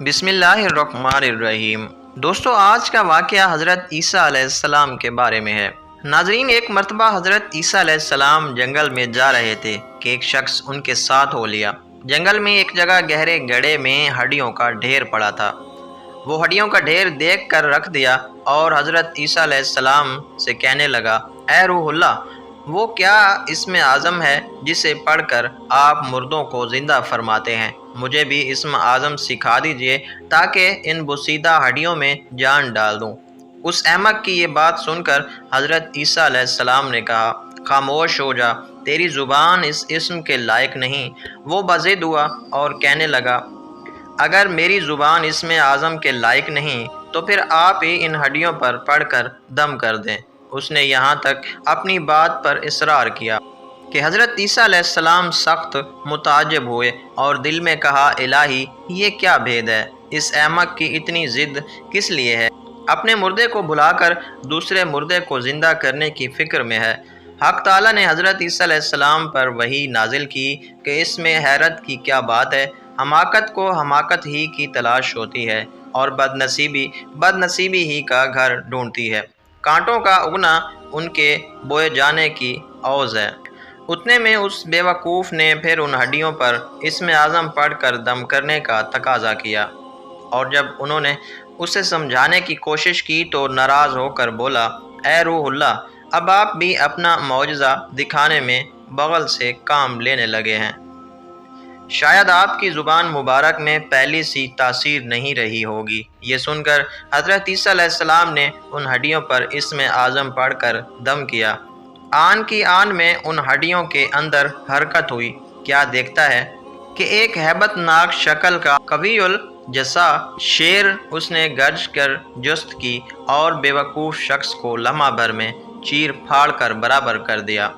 بسم اللہ الرحمن الرحیم۔ دوستو، آج کا واقعہ حضرت عیسیٰ علیہ السلام کے بارے میں ہے۔ ناظرین، ایک مرتبہ حضرت عیسیٰ علیہ السلام جنگل میں جا رہے تھے کہ ایک شخص ان کے ساتھ ہو لیا۔ جنگل میں ایک جگہ گہرے گڑھے میں ہڈیوں کا ڈھیر پڑا تھا۔ وہ ہڈیوں کا ڈھیر دیکھ کر رکھ دیا اور حضرت عیسیٰ علیہ السلام سے کہنے لگا، اے روح اللہ، وہ کیا اسم اعظم ہے جسے پڑھ کر آپ مردوں کو زندہ فرماتے ہیں؟ مجھے بھی اسم اعظم سکھا دیجئے تاکہ ان بوسیدہ ہڈیوں میں جان ڈال دوں۔ اس احمق کی یہ بات سن کر حضرت عیسیٰ علیہ السلام نے کہا، خاموش ہو جا، تیری زبان اس اسم کے لائق نہیں۔ وہ بضد ہوا اور کہنے لگا، اگر میری زبان اسم اعظم کے لائق نہیں تو پھر آپ ہی ان ہڈیوں پر پڑھ کر دم کر دیں۔ اس نے یہاں تک اپنی بات پر اصرار کیا کہ حضرت عیسیٰ علیہ السلام سخت متعجب ہوئے اور دل میں کہا، الہی، یہ کیا بھید ہے؟ اس احمق کی اتنی ضد کس لیے ہے؟ اپنے مردے کو بھلا کر دوسرے مردے کو زندہ کرنے کی فکر میں ہے۔ حق تعالیٰ نے حضرت عیسیٰ علیہ السلام پر وحی نازل کی کہ اس میں حیرت کی کیا بات ہے؟ حماقت کو حماقت ہی کی تلاش ہوتی ہے اور بدنصیبی ہی کا گھر ڈھونڈتی ہے۔ کانٹوں کا اگنا ان کے بوئے جانے کی عوض ہے۔ اتنے میں اس بیوقوف نے پھر ان ہڈیوں پر اسم اعظم پڑھ کر دم کرنے کا تقاضا کیا، اور جب انہوں نے اسے سمجھانے کی کوشش کی تو ناراض ہو کر بولا، اے روح اللہ، اب آپ بھی اپنا معجزہ دکھانے میں بغل سے کام لینے لگے ہیں۔ شاید آپ کی زبان مبارک میں پہلی سی تاثیر نہیں رہی ہوگی۔ یہ سن کر حضرت عیسیٰ علیہ السلام نے ان ہڈیوں پر اسم اعظم پڑھ کر دم کیا۔ آن کی آن میں ان ہڈیوں کے اندر حرکت ہوئی۔ کیا دیکھتا ہے کہ ایک ہیبت ناک شکل کا قوی الجثہ شیر اس نے گرج کر جست کی اور بیوقوف شخص کو لمحہ بھر میں چیر پھاڑ کر برابر کر دیا،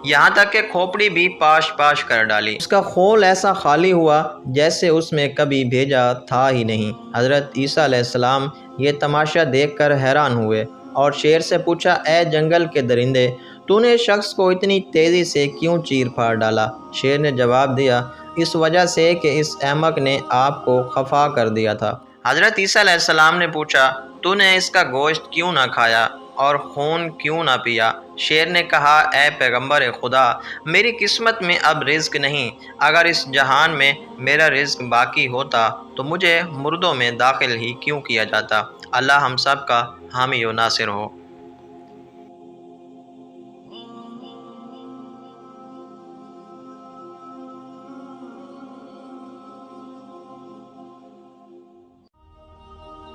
یہاں تک کہ کھوپڑی بھی پاش پاش کر ڈالی۔ اس کا خول ایسا خالی ہوا جیسے اس میں کبھی بھیجا تھا ہی نہیں۔ حضرت عیسیٰ علیہ السلام یہ تماشا دیکھ کر حیران ہوئے اور شیر سے پوچھا، اے جنگل کے درندے، تو نے اس شخص کو اتنی تیزی سے کیوں چیر پھاڑ ڈالا؟ شیر نے جواب دیا، اس وجہ سے کہ اس احمق نے آپ کو خفا کر دیا تھا۔ حضرت عیسیٰ علیہ السلام نے پوچھا، تو نے اس کا گوشت کیوں نہ کھایا اور خون کیوں نہ پیا؟ شیر نے کہا، اے پیغمبر خدا، میری قسمت میں اب رزق نہیں۔ اگر اس جہان میں میرا رزق باقی ہوتا تو مجھے مردوں میں داخل ہی کیوں کیا جاتا۔ اللہ ہم سب کا حامی و ناصر ہو۔